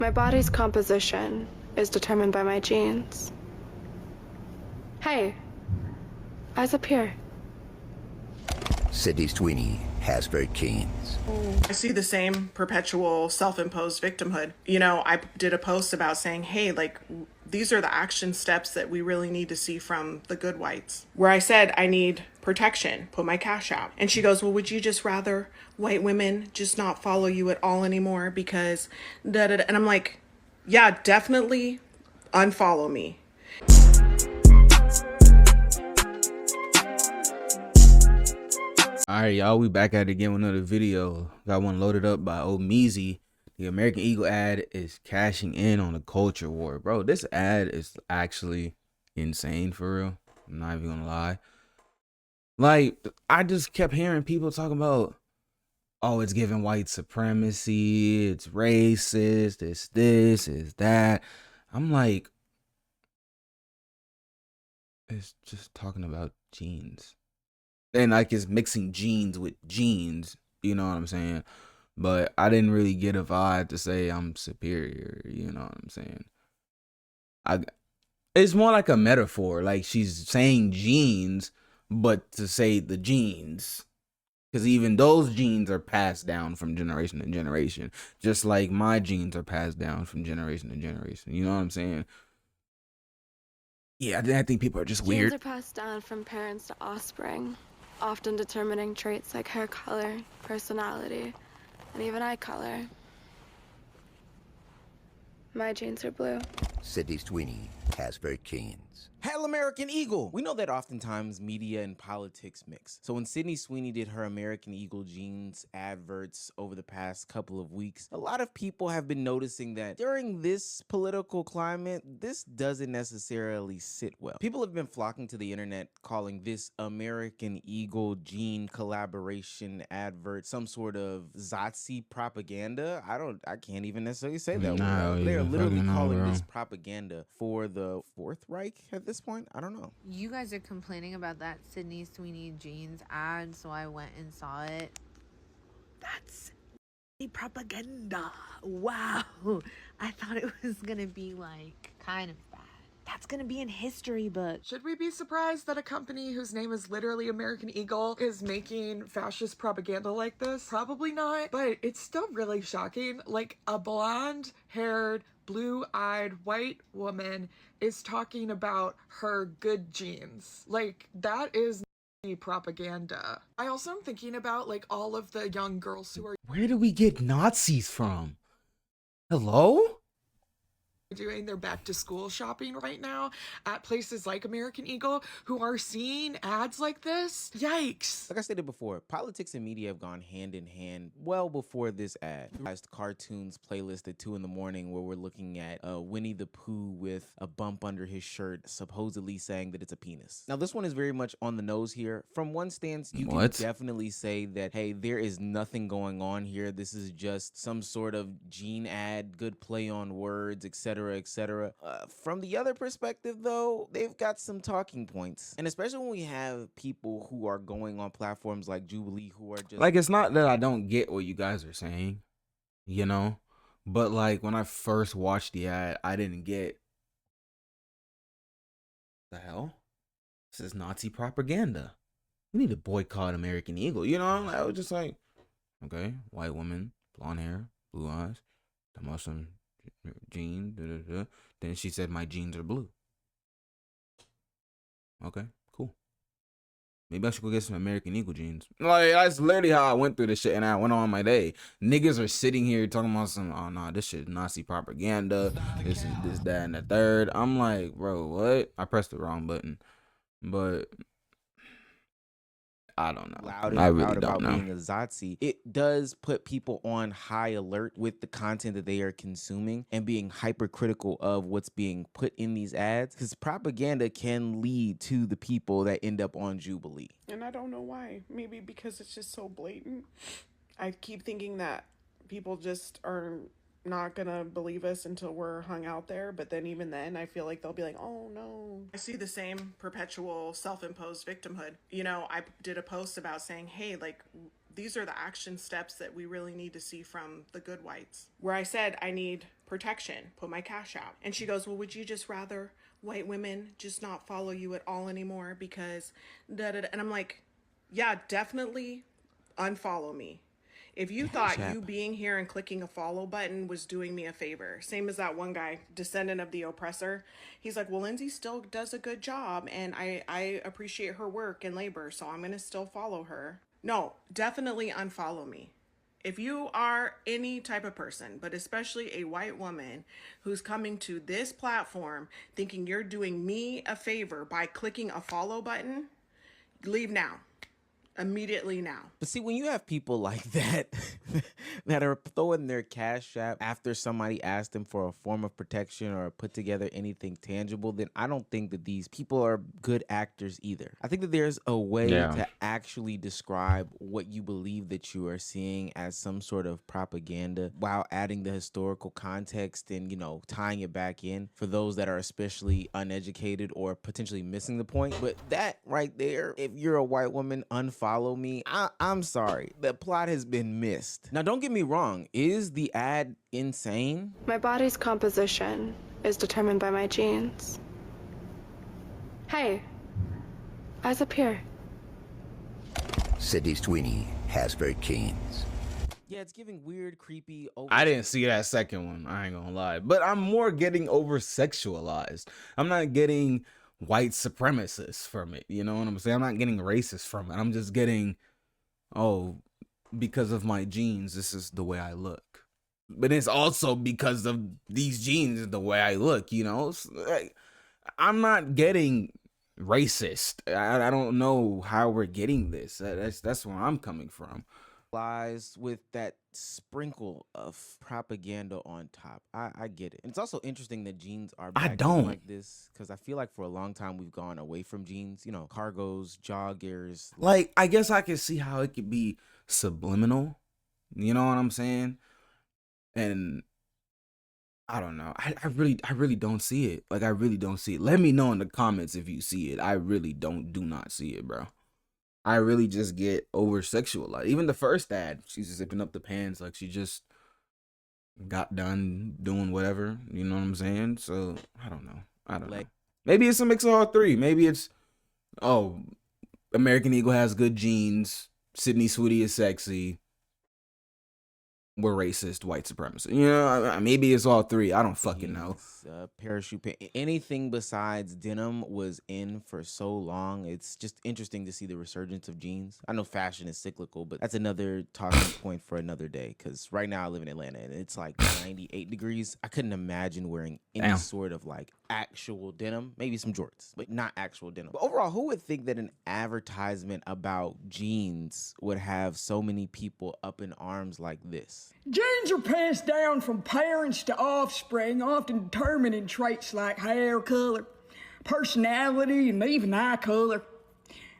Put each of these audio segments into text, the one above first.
My body's composition is determined by my genes. Hey, eyes up here. Sweeney has very keens. I see the same perpetual self-imposed victimhood. You know, I did a post about saying, hey, like, these are the action steps that we really need to see from the good whites. Where I said, I need protection, put my cash out. And she goes, well, would you just rather white women just not follow you at all anymore because da da da? And I'm like, yeah, definitely unfollow me. All right, y'all, we back at it again with another video. Got one loaded up by old Meezy. The American Eagle ad is cashing in on the culture war. Bro, this ad is actually insane for real. I'm not even gonna lie. Like, I just kept hearing people talking about, oh, it's giving white supremacy, it's racist, it's this, it's that. I'm like, it's just talking about genes. And like it's mixing genes with genes, you know what I'm saying? But I didn't really get a vibe to say I'm superior, you know what I'm saying? It's more like a metaphor, like she's saying genes, but to say the genes. Because even those genes are passed down from generation to generation, just like my genes are passed down from generation to generation. You know what I'm saying? Yeah, I think people are just weird. Genes are passed down from parents to offspring, often determining traits like hair color, personality, and even eye color. My genes are blue. Sweeney has very keens. Hail American Eagle! We know that oftentimes media and politics mix. So when Sydney Sweeney did her American Eagle jeans adverts over the past couple of weeks, a lot of people have been noticing that during this political climate, this doesn't necessarily sit well. People have been flocking to the internet calling this American Eagle jean collaboration advert some sort of Zazi propaganda. I can't even necessarily say that word. They're literally calling this propaganda for the Fourth Reich at this point. I don't know. You guys are complaining about that Sydney Sweeney jeans ad, so I went and saw it. That's the propaganda. Wow. I thought it was gonna be like kind of bad. That's gonna be in history books. Should we be surprised that a company whose name is literally American Eagle is making fascist propaganda like this? Probably not, but it's still really shocking. Like, a blonde-haired, blue-eyed white woman is talking about her good genes. Like, that is propaganda. I also am thinking about, like, all of the young girls who are Where do we get Nazis from? Hello? doing their back to school shopping right now at places like American Eagle who are seeing ads like this. Yikes. Like I stated before, politics and media have gone hand in hand well before this ad. Cartoons playlist at 2 in the morning where we're looking at Winnie the Pooh with a bump under his shirt, supposedly saying that it's a penis. Now this one is very much on the nose here. From one stance, you can definitely say that, hey, there is nothing going on here. This is just some sort of gene ad, good play on words, etc. etc. From the other perspective, though, they've got some talking points, and especially when we have people who are going on platforms like Jubilee who are just like, it's not that I don't get what you guys are saying, you know, but like when I first watched the ad, I didn't get the hell. This is Nazi propaganda. We need to boycott American Eagle. You know, I was just like, okay, white woman, blonde hair, blue eyes, the Muslim jeans, Then she said my jeans are blue. Okay, cool. Maybe I should go get some American Eagle jeans. Like, that's literally how I went through this shit, and I went on my day. Niggas are sitting here talking about some, oh no, this shit is Nazi propaganda. This is this, that, and the third. I'm like, bro, what? I pressed the wrong button, but I don't know. Loud and I really proud don't about know. being a Zazi, it does put people on high alert with the content that they are consuming and being hypercritical of what's being put in these ads, because propaganda can lead to the people that end up on Jubilee. And I don't know why. Maybe because it's just so blatant. I keep thinking that people just are not gonna believe us until we're hung out there, but then even then I feel like they'll be like, oh no. I see the same perpetual self-imposed victimhood. You know, I did a post about saying, hey, like, these are the action steps that we really need to see from the good whites. Where I said I need protection, put my cash out. And she goes, well, would you just rather white women just not follow you at all anymore because da da da. And I'm like, yeah, definitely unfollow me. If you thought you being here and clicking a follow button was doing me a favor, same as that one guy, descendant of the oppressor, he's like, well, Lindsay still does a good job and I appreciate her work and labor, so I'm going to still follow her. No, definitely unfollow me. If you are any type of person, but especially a white woman who's coming to this platform thinking you're doing me a favor by clicking a follow button, leave now. Immediately now. But see, when you have people like that that are throwing their cash app after somebody asked them for a form of protection or put together anything tangible, then I don't think that these people are good actors either. I think that there's a way to actually describe what you believe that you are seeing as some sort of propaganda while adding the historical context and, you know, tying it back in for those that are especially uneducated or potentially missing the point. But that right there, if you're a white woman, follow me, I'm sorry, the plot has been missed. Now, don't get me wrong, is the ad insane? My body's composition is determined by my genes. Hey, eyes up here. Sydney Sweeney has very keens. Yeah, it's giving weird, creepy. I didn't see that second one, I ain't gonna lie. But I'm more getting over-sexualized. I'm not getting white supremacists from it, you know what I'm saying? I'm not getting racist from it. I'm just getting, oh, because of my genes, this is the way I look. But it's also because of these genes is the way I look, you know? Like, I'm not getting racist. I don't know how we're getting this. That's where I'm coming from. Lies with that sprinkle of propaganda on top. I get it. And it's also interesting that jeans are back like this, because I feel like for a long time we've gone away from jeans, you know, cargos, joggers. Like, I guess I can see how it could be subliminal, you know what I'm saying? And I don't know. I really don't see it. Like, I really don't see it. Let me know in the comments if you see it. I really do not see it, bro. I really just get over sexualized. Even the first ad, she's zipping up the pants like she just got done doing whatever. You know what I'm saying? So I don't know. Maybe it's a mix of all three. Maybe it's, oh, American Eagle has good genes. Sydney Sweeney is sexy. We're racist, white supremacist. You know, maybe it's all three. I don't fucking know. Parachute pant. Anything besides denim was in for so long. It's just interesting to see the resurgence of jeans. I know fashion is cyclical, but that's another talking point for another day. Because right now I live in Atlanta and it's like 98 degrees. I couldn't imagine wearing any sort of like actual denim. Maybe some jorts, but not actual denim. But overall, who would think that an advertisement about jeans would have so many people up in arms like this? Genes are passed down from parents to offspring, often determining traits like hair color, personality, and even eye color.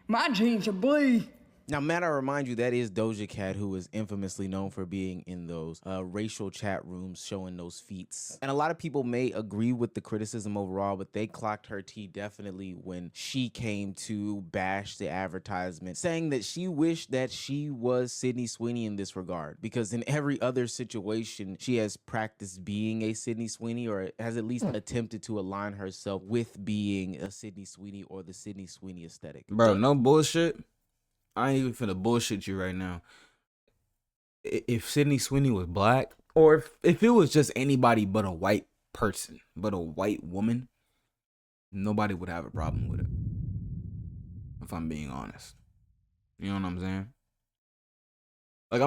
My genes are blue. Now, Matt, I remind you, that is Doja Cat, who is infamously known for being in those racial chat rooms showing those feats. And a lot of people may agree with the criticism overall, but they clocked her tea definitely when she came to bash the advertisement, saying that she wished that she was Sydney Sweeney in this regard, because in every other situation, she has practiced being a Sydney Sweeney, or has at least attempted to align herself with being a Sydney Sweeney or the Sydney Sweeney aesthetic. Bro, no bullshit. I ain't even finna bullshit you right now. If Sydney Sweeney was black, or if it was just anybody but a white person, but a white woman, nobody would have a problem with it. If I'm being honest. You know what I'm saying? Like,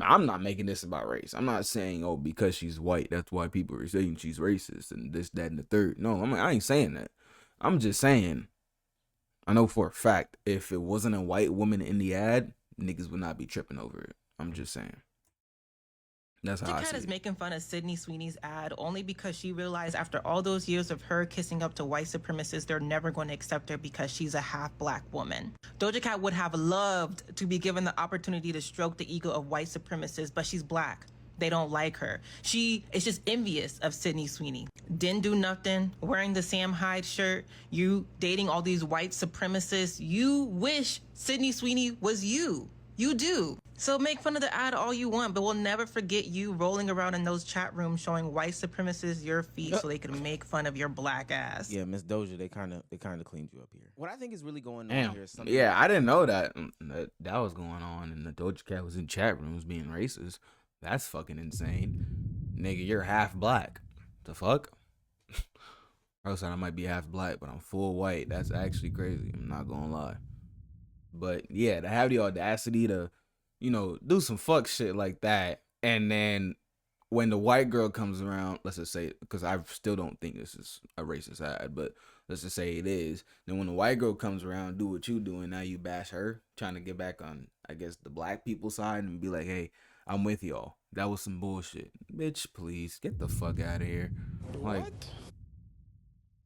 I'm not making this about race. I'm not saying, oh, because she's white, that's why people are saying she's racist and this, that, and the third. No, I ain't saying that. I'm just saying, I know for a fact, if it wasn't a white woman in the ad, niggas would not be tripping over it. I'm just saying. That's how I see it. is making fun of Sydney Sweeney's ad only because she realized after all those years of her kissing up to white supremacists, they're never going to accept her because she's a half black woman. Doja Cat would have loved to be given the opportunity to stroke the ego of white supremacists, but she's black. They don't like her. She is just envious of Sydney Sweeney. Didn't do nothing, wearing the Sam Hyde shirt, you dating all these white supremacists. You wish Sydney Sweeney was you. You do. So make fun of the ad all you want, but we'll never forget you rolling around in those chat rooms showing white supremacists your feet so they can make fun of your black ass. Yeah, Miss Doja, they kind of cleaned you up here. What I think is really going on Damn. here is something. Yeah, I didn't know that was going on, and the Doja Cat was in chat rooms being racist. That's fucking insane, nigga. You're half black. The fuck? I said I might be half black, but I'm full white. That's actually crazy. I'm not gonna lie. But yeah, to have the audacity to, do some fuck shit like that, and then when the white girl comes around, let's just say, because I still don't think this is a racist ad, but let's just say it is. Then when the white girl comes around, do what you do, and now you bash her, trying to get back on, I guess, the black people side and be like, hey, I'm with y'all. That was some bullshit. Bitch, please, get the fuck out of here. Like, What?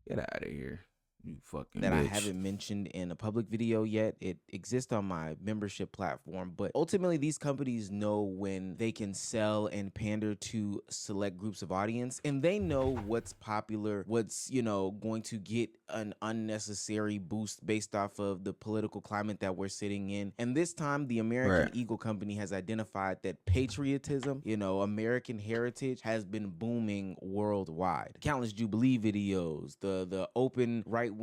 Get out of here. You fucking That bitch. I haven't mentioned in a public video yet. It exists on my membership platform, but ultimately these companies know when they can sell and pander to select groups of audience, and they know what's popular, what's, going to get an unnecessary boost based off of the political climate that we're sitting in. And this time the American Eagle Company has identified that patriotism, American heritage has been booming worldwide. Countless Jubilee videos, the open right-wing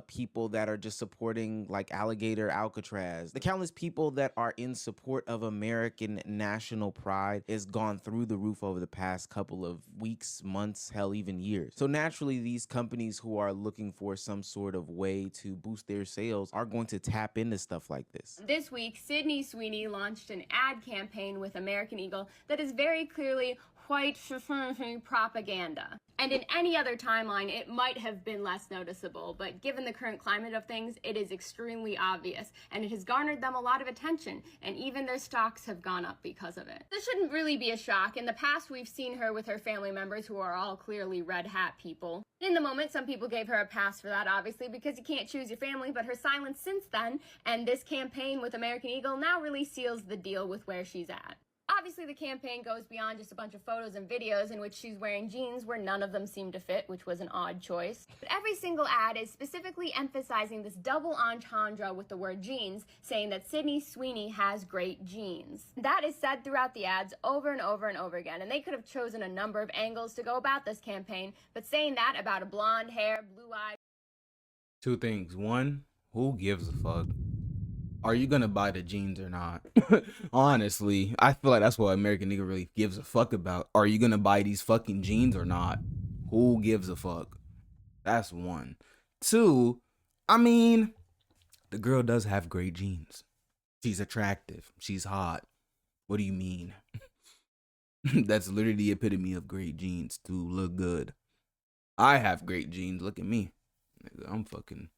people that are just supporting like Alligator Alcatraz, the countless people that are in support of American national pride has gone through the roof over the past couple of weeks, months, hell, even years. So naturally, these companies who are looking for some sort of way to boost their sales are going to tap into stuff like this. This week, Sydney Sweeney launched an ad campaign with American Eagle that is very clearly white propaganda. And in any other timeline, it might have been less noticeable, but given the current climate of things, it is extremely obvious, and it has garnered them a lot of attention, and even their stocks have gone up because of it. This shouldn't really be a shock. In the past, we've seen her with her family members who are all clearly red hat people. In the moment, some people gave her a pass for that, obviously, because you can't choose your family, but her silence since then, and this campaign with American Eagle now really seals the deal with where she's at. Obviously, the campaign goes beyond just a bunch of photos and videos in which she's wearing jeans where none of them seem to fit, which was an odd choice. But every single ad is specifically emphasizing this double entendre with the word jeans, saying that Sydney Sweeney has great jeans. That is said throughout the ads over and over and over again, and they could have chosen a number of angles to go about this campaign, but saying that about a blonde hair, blue eyes. Two things. One, who gives a fuck? Are you gonna buy the jeans or not? Honestly, I feel like that's what American Eagle really gives a fuck about. Are you gonna buy these fucking jeans or not? Who gives a fuck? That's one. Two, I mean, the girl does have great jeans. She's attractive. She's hot. What do you mean? That's literally the epitome of great jeans, to look good. I have great jeans. Look at me. I'm fucking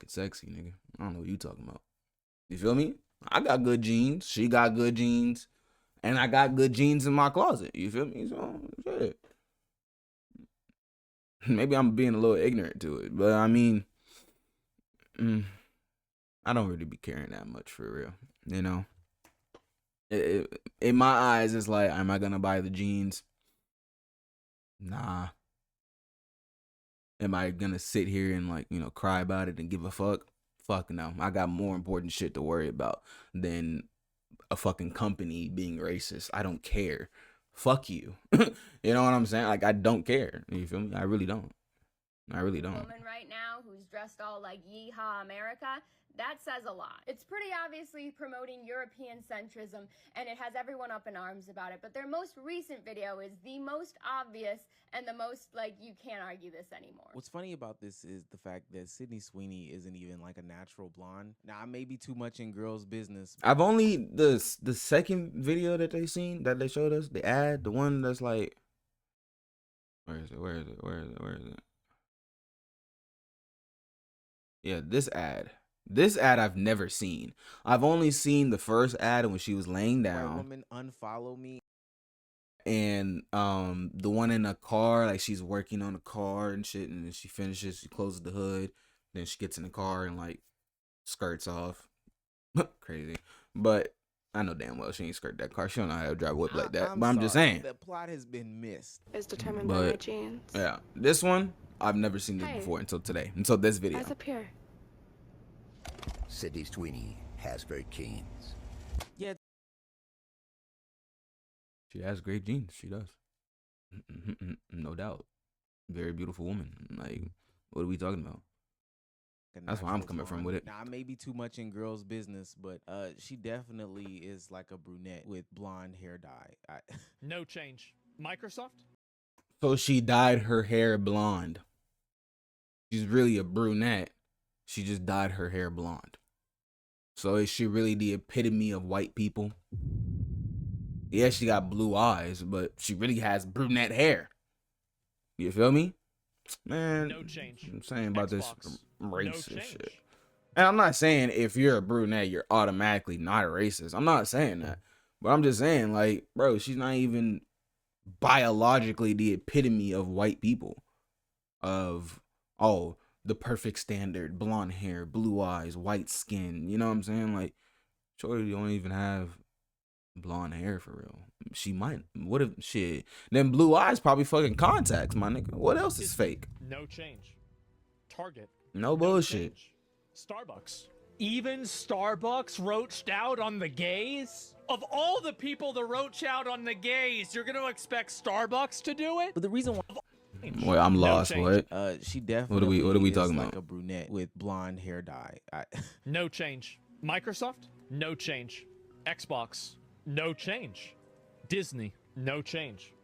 sexy, nigga. I don't know what you talking about. You feel me? I got good jeans. She got good jeans. And I got good jeans in my closet. You feel me? So, shit. Maybe I'm being a little ignorant to it. But, I mean, I don't really be caring that much for real. You know? In my eyes, it's like, am I going to buy the jeans? Nah. Am I gonna sit here and cry about it and give a fuck? Fuck no. I got more important shit to worry about than a fucking company being racist. I don't care. Fuck you. You know what I'm saying? Like, I don't care. You feel me? I really don't. Woman right now who's dressed all like Yeehaw America, that says a lot. It's pretty obviously promoting European centrism, and it has everyone up in arms about it, but their most recent video is the most obvious and the most, you can't argue this anymore. What's funny about this is the fact that Sydney Sweeney isn't even like a natural blonde. Now, I may be too much in girls' business. I've only, the second video that they showed us, the ad, the one that's like, where is it? Yeah, this ad. This ad I've never seen. I've only seen the first ad when she was laying down. White woman, unfollow me. And the one in a car, like she's working on a car and shit, and then she finishes, she closes the hood, then she gets in the car and skirts off. Crazy. But I know damn well she ain't skirt that car. She don't know how to drive a whip like that. But I'm just saying. The plot has been missed. Is determined by my jeans. Yeah. This one, I've never seen this before until today. Until this video. Eyes up here. Sydney Sweeney has great jeans. Yeah. She has great genes. She does. No doubt. Very beautiful woman. Like, what are we talking about? That's where I'm coming from with it. Now, I may be too much in girls' business, but she definitely is like a brunette with blonde hair dye. No change. Microsoft? So she dyed her hair blonde. She's really a brunette. She just dyed her hair blonde. So is she really the epitome of white people? Yeah, she got blue eyes, but she really has brunette hair. You feel me? Man, No change. I'm saying about Xbox. this race No and change. shit. And I'm not saying if you're a brunette, you're automatically not a racist. I'm not saying that. But I'm just saying, like, bro, she's not even biologically the epitome of white people. Of, oh, the perfect standard, blonde hair, blue eyes, white skin. You know what I'm saying? Like, shorty don't even have blonde hair for real. She might. What if shit? Then blue eyes probably fucking contacts, my nigga. What else is fake? No change. Target. No bullshit. Change. Starbucks. Even Starbucks roached out on the gays? Of all the people to roach out on the gays, you're gonna expect Starbucks to do it? But the reason why Boy, I'm lost. What? she definitely What are we is talking like about? a brunette with blonde hair dye. No change. Microsoft? No change. Xbox? No change. Disney? No change.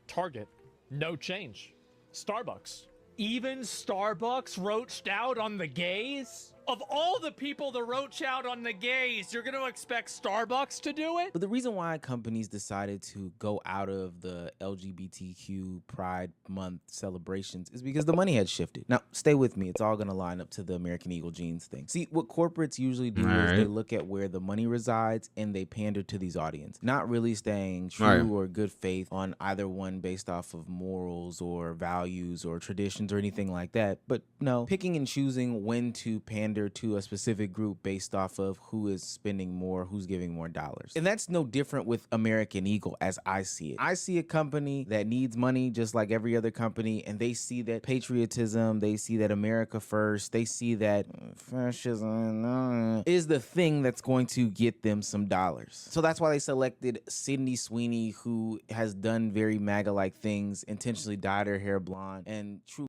Target? No change. Starbucks? Even Starbucks roached out on the gays? Of all the people to roach out on the gays, you're gonna expect Starbucks to do it? But the reason why companies decided to go out of the LGBTQ Pride Month celebrations is because the money had shifted. Now, stay with me. It's all going to line up to the American Eagle jeans thing. See, what corporates usually do is they look at where the money resides and they pander to these audience, not really staying true or good faith on either one based off of morals or values or traditions or anything like that. But no, picking and choosing when to pander to a specific group based off of who is spending more, who's giving more dollars. And that's no different with American Eagle as I see it. I see a company that needs money just like every other company, and they see that patriotism, they see that America first, they see that fascism is the thing that's going to get them some dollars. So that's why they selected Sydney Sweeney, who has done very MAGA-like things, intentionally dyed her hair blonde, and true.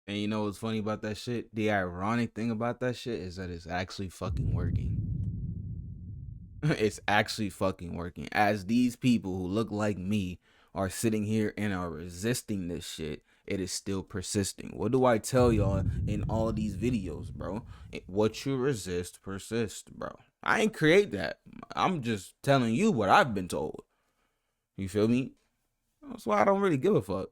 And you know what's funny about that shit? The ironic thing about that shit is that it's actually fucking working. It's actually fucking working. As these people who look like me are sitting here and are resisting this shit, it is still persisting. What do I tell y'all in all these videos, bro? What you resist persists, bro. I ain't create that. I'm just telling you what I've been told. You feel me? That's why I don't really give a fuck.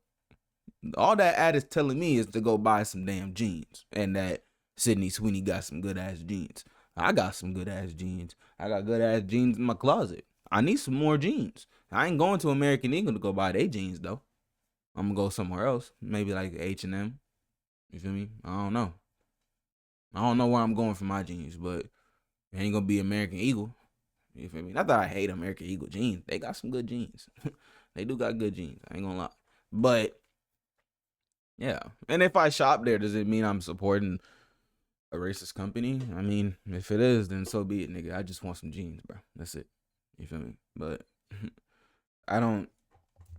All that ad is telling me is to go buy some damn jeans, and that Sydney Sweeney got some good ass jeans. I got some good ass jeans. I got good ass jeans in my closet. I need some more jeans. I ain't going to American Eagle to go buy their jeans though. I'm gonna go somewhere else, maybe like H&M. You feel me? I don't know. I don't know where I'm going for my jeans, but it ain't gonna be American Eagle. You feel me? Not that I hate American Eagle jeans. They got some good jeans. They do got good jeans. I ain't gonna lie. But yeah, and if I shop there, does it mean I'm supporting a racist company? I mean, if it is, then so be it, nigga. I just want some jeans, bro. That's it. You feel me? But I don't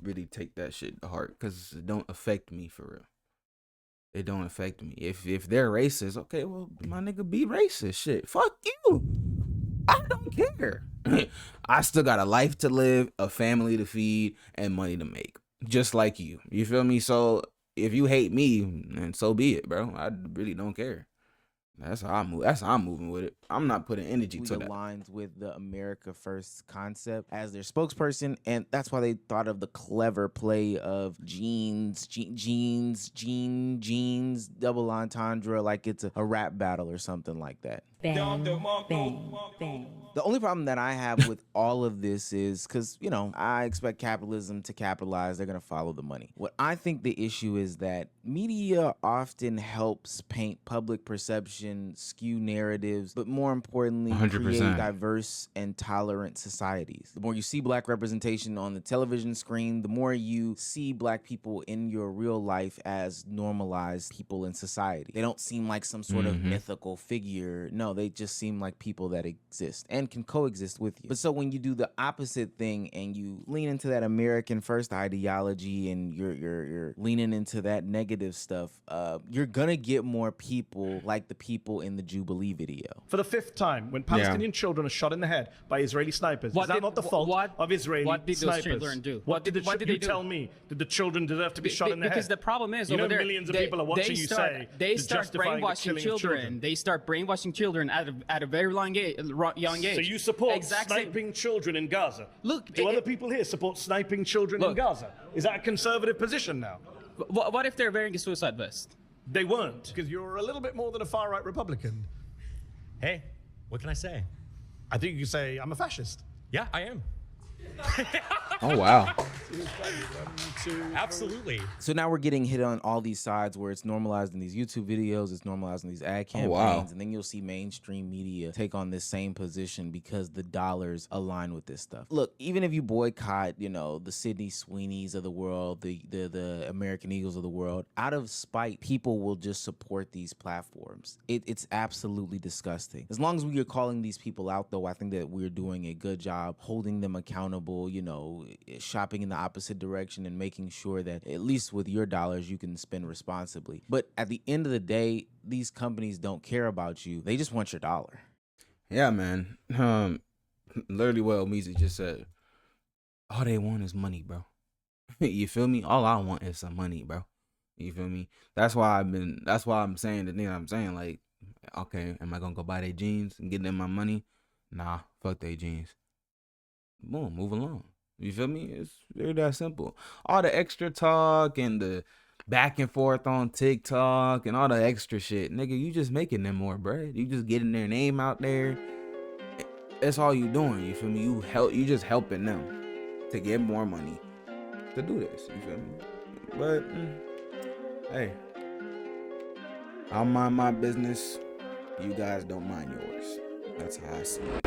really take that shit to heart because it don't affect me for real. It don't affect me. If they're racist, okay, well, my nigga, be racist. Shit, fuck you. I don't care. I still got a life to live, a family to feed, and money to make, just like you. You feel me? So if you hate me, then so be it, bro. I really don't care. That's how I move. That's how I'm moving with it. I'm not putting energy to that. Aligns with the America First concept as their spokesperson, and that's why they thought of the clever play of jeans, double entendre, like it's a rap battle or something like that. Bang, bang, bang. The only problem that I have with all of this is because, you know, I expect capitalism to capitalize. They're going to follow the money. What I think the issue is that media often helps paint public perception, skew narratives, but more importantly, 100%. create diverse and tolerant societies. The more you see black representation on the television screen, the more you see black people in your real life as normalized people in society. They don't seem like some sort of mythical figure. No, No, they just seem like people that exist and can coexist with you. But so when you do the opposite thing and you lean into that American first ideology and you're leaning into that negative stuff, you're gonna get more people like the people in the Jubilee video. For the 5th time, when Palestinian children are shot in the head by Israeli snipers, is that not the fault of Israeli what did snipers? Those children do? What did they you do? tell me? Did the children deserve to be shot in the head? Because the problem is, you know, over there, millions of people are watching you say they to start justify the brainwashing killing of children. They start brainwashing children at a very young age. So you support sniping children in Gaza? Look, do other people here support sniping children in Gaza? Is that a conservative position now? What if they're wearing a suicide vest? They weren't, because you're a little bit more than a far-right Republican. Hey, what can I say? I think you can say I'm a fascist. Yeah, I am. Oh, wow. Absolutely. So now we're getting hit on all these sides where it's normalized in these YouTube videos, it's normalized in these ad campaigns, wow. and then you'll see mainstream media take on this same position because the dollars align with this stuff. Look, even if you boycott, you know, the Sydney Sweeneys of the world, the American Eagles of the world, out of spite, people will just support these platforms. It's absolutely disgusting. As long as we are calling these people out, though, I think that we're doing a good job holding them accountable, you know, shopping in the opposite direction and making sure that at least with your dollars you can spend responsibly. But at the end of the day, these companies don't care about you. They just want your dollar. Yeah, man. Literally what Omizi just said. All they want is money, bro. You feel me? All I want is some money, bro. You feel me? That's why I'm saying the thing I'm saying. Like, okay, am I gonna go buy their jeans and get them my money? Nah, fuck their jeans. Boom, move along. You feel me? It's very that simple. All the extra talk and the back and forth on TikTok and all the extra shit, nigga, you just making them more, bruh. You just getting their name out there. That's all you doing. You feel me? You just helping them to get more money to do this. You feel me? But hey, I'll mind my business. You guys don't mind yours. That's how I see it.